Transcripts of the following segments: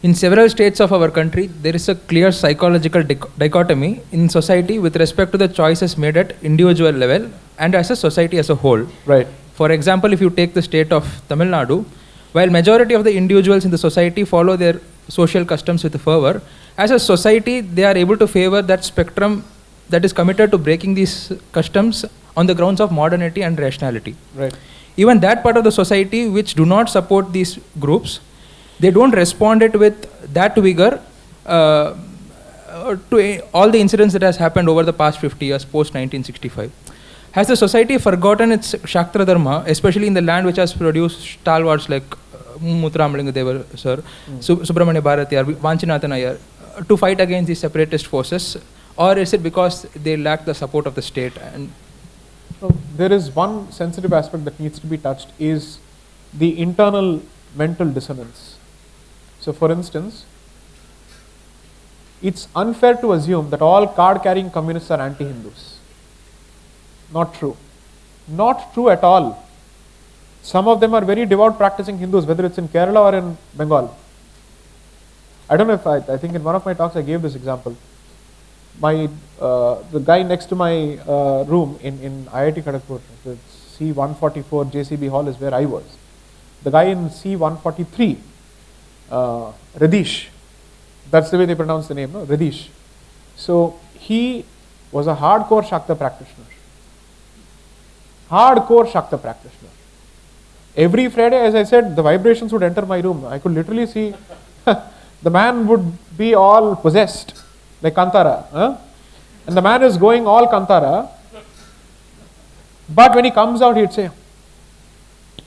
In several states of our country, there is a clear psychological dichotomy in society with respect to the choices made at individual level and as a society as a whole. Right. For example, if you take the state of Tamil Nadu, while majority of the individuals in the society follow their social customs with fervor, as a society, they are able to favor that spectrum that is committed to breaking these customs on the grounds of modernity and rationality. Right. Even that part of the society which do not support these groups, they don't respond it with that vigor to all the incidents that has happened over the past 50 years, post 1965. Has the society forgotten its Kshatra Dharma, especially in the land which has produced stalwarts like Mataram Devar sir, Subramanya Bharatiyar, Vanchinathan Iyer, to fight against these separatist forces, or is it because they lack the support of the state? And so there is one sensitive aspect that needs to be touched, is the internal mental dissonance. So for instance, it's unfair to assume that all card-carrying communists are anti-Hindus. Not true. Not true at all. Some of them are very devout practicing Hindus, whether it's in Kerala or in Bengal. I don't know if I think in one of my talks I gave this example. The guy next to my room in IIT Kharagpur, the C144 JCB hall is where I was. The guy in C143, Radish, that's the way they pronounce the name, no? Radish. So he was a hardcore Shakta practitioner. Hardcore Shakta practitioner. Every Friday, as I said, the vibrations would enter my room. I could literally see the man would be all possessed, like Kantara. And the man is going all Kantara. But when he comes out, he'd say,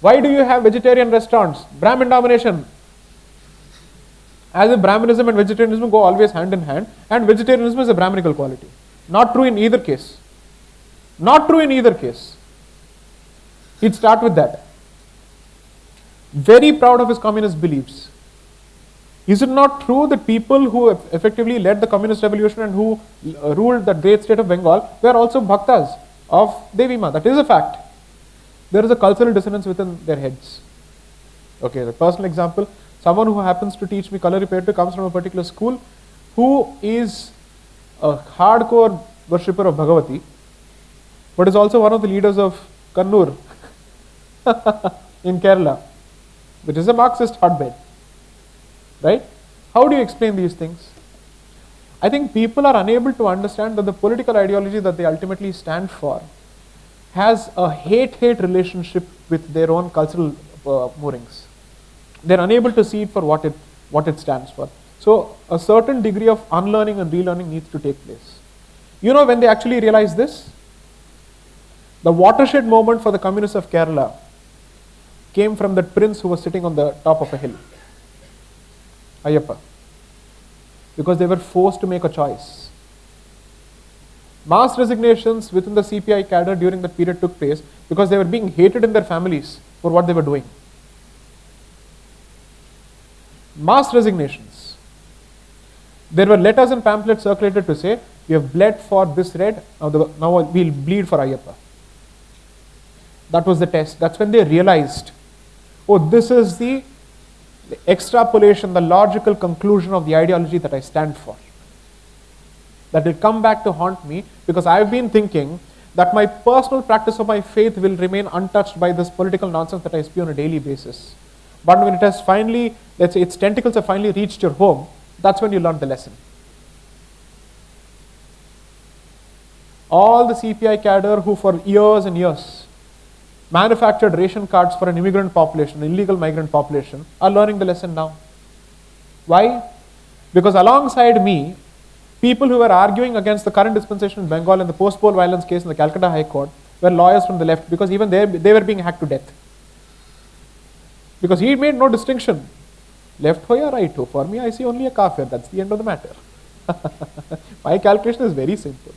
why do you have vegetarian restaurants? Brahmin domination. As if Brahminism and vegetarianism go always hand in hand, and vegetarianism is a Brahminical quality. Not true in either case. Not true in either case. He'd start with that. Very proud of his communist beliefs. Is it not true that people who effectively led the communist revolution and who ruled the great state of Bengal were also bhaktas of Devi Ma? That is a fact. There is a cultural dissonance within their heads. Okay, the personal example, someone who happens to teach me color reparative comes from a particular school, who is a hardcore worshipper of Bhagavati, but is also one of the leaders of Kannur in Kerala, which is a Marxist hotbed. Right? How do you explain these things? I think people are unable to understand that the political ideology that they ultimately stand for has a hate-hate relationship with their own cultural moorings. They're unable to see it for what it stands for. So a certain degree of unlearning and relearning needs to take place. You know when they actually realize this? The watershed moment for the communists of Kerala came from that prince who was sitting on the top of a hill. Ayyappa. Because they were forced to make a choice. Mass resignations within the CPI cadre during that period took place because they were being hated in their families for what they were doing. Mass resignations. There were letters and pamphlets circulated to say, we have bled for this red, now we'll bleed for Ayyappa. That was the test. That's when they realized, oh, this is the extrapolation, the logical conclusion of the ideology that I stand for. That will come back to haunt me because I've been thinking that my personal practice of my faith will remain untouched by this political nonsense that I spew on a daily basis. But when it has finally, let's say its tentacles have finally reached your home, that's when you learn the lesson. All the CPI cadre who for years and years manufactured ration cards for an immigrant population, illegal migrant population, are learning the lesson now. Why? Because alongside me, people who were arguing against the current dispensation in Bengal and the post-poll violence case in the Calcutta High Court were lawyers from the left, because even they were being hacked to death. Because he made no distinction. Left ho ya right ho. For me, I see only a kafir. That's the end of the matter. My calculation is very simple.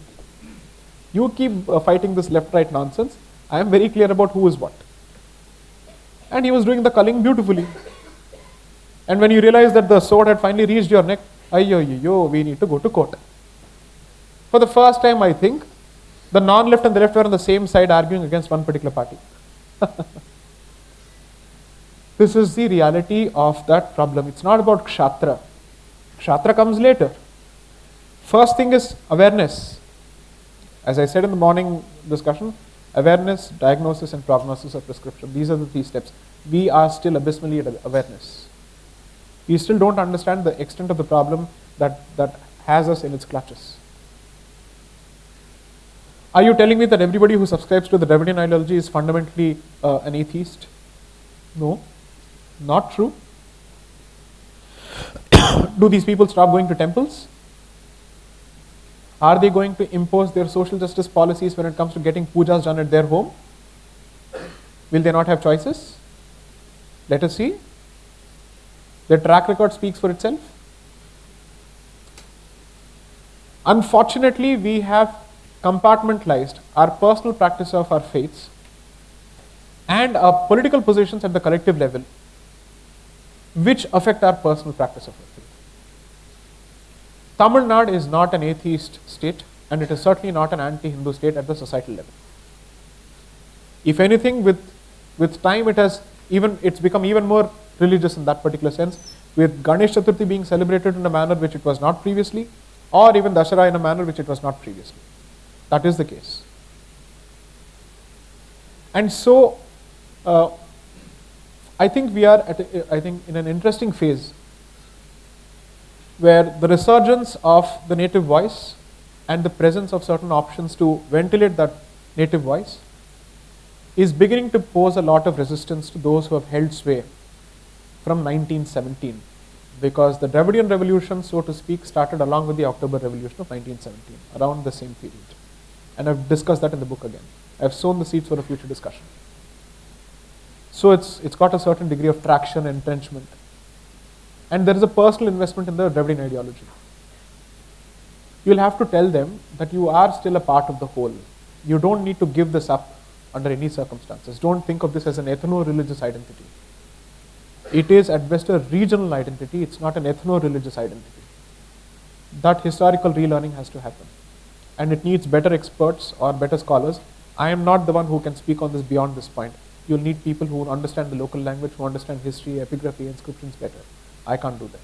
You keep fighting this left-right nonsense. I am very clear about who is what. And he was doing the culling beautifully. And when you realize that the sword had finally reached your neck, ayyo, we need to go to court. For the first time, I think, the non-left and the left were on the same side arguing against one particular party. This is the reality of that problem. It's not about Kshatra. Kshatra comes later. First thing is awareness. As I said in the morning discussion, awareness, diagnosis, and prognosis of prescription. These are the 3 steps. We are still abysmally at awareness. We still don't understand the extent of the problem that has us in its clutches. Are you telling me that everybody who subscribes to the Dravidian ideology is fundamentally an atheist? No, not true. Do these people stop going to temples? Are they going to impose their social justice policies when it comes to getting pujas done at their home? Will they not have choices? Let us see. Their track record speaks for itself. Unfortunately, we have compartmentalized our personal practice of our faiths and our political positions at the collective level, which affect our personal practice of our faith. Tamil Nadu is not an atheist state, and it is certainly not an anti-Hindu state at the societal level. If anything, with time it's become even more religious in that particular sense, with Ganesh Chaturthi being celebrated in a manner which it was not previously, or even Dashara in a manner which it was not previously. That is the case. And so, I think we are in an interesting phase where the resurgence of the native voice and the presence of certain options to ventilate that native voice is beginning to pose a lot of resistance to those who have held sway from 1917, because the Dravidian revolution, so to speak, started along with the October Revolution of 1917, around the same period. And I've discussed that in the book again. I've sown the seeds for a future discussion. So it's got a certain degree of traction, entrenchment. And there is a personal investment in the Dravidian ideology. You'll have to tell them that you are still a part of the whole. You don't need to give this up under any circumstances. Don't think of this as an ethno-religious identity. It is at best a regional identity. It's not an ethno-religious identity. That historical relearning has to happen. And it needs better experts or better scholars. I am not the one who can speak on this beyond this point. You'll need people who understand the local language, who understand history, epigraphy, inscriptions better. I can't do that.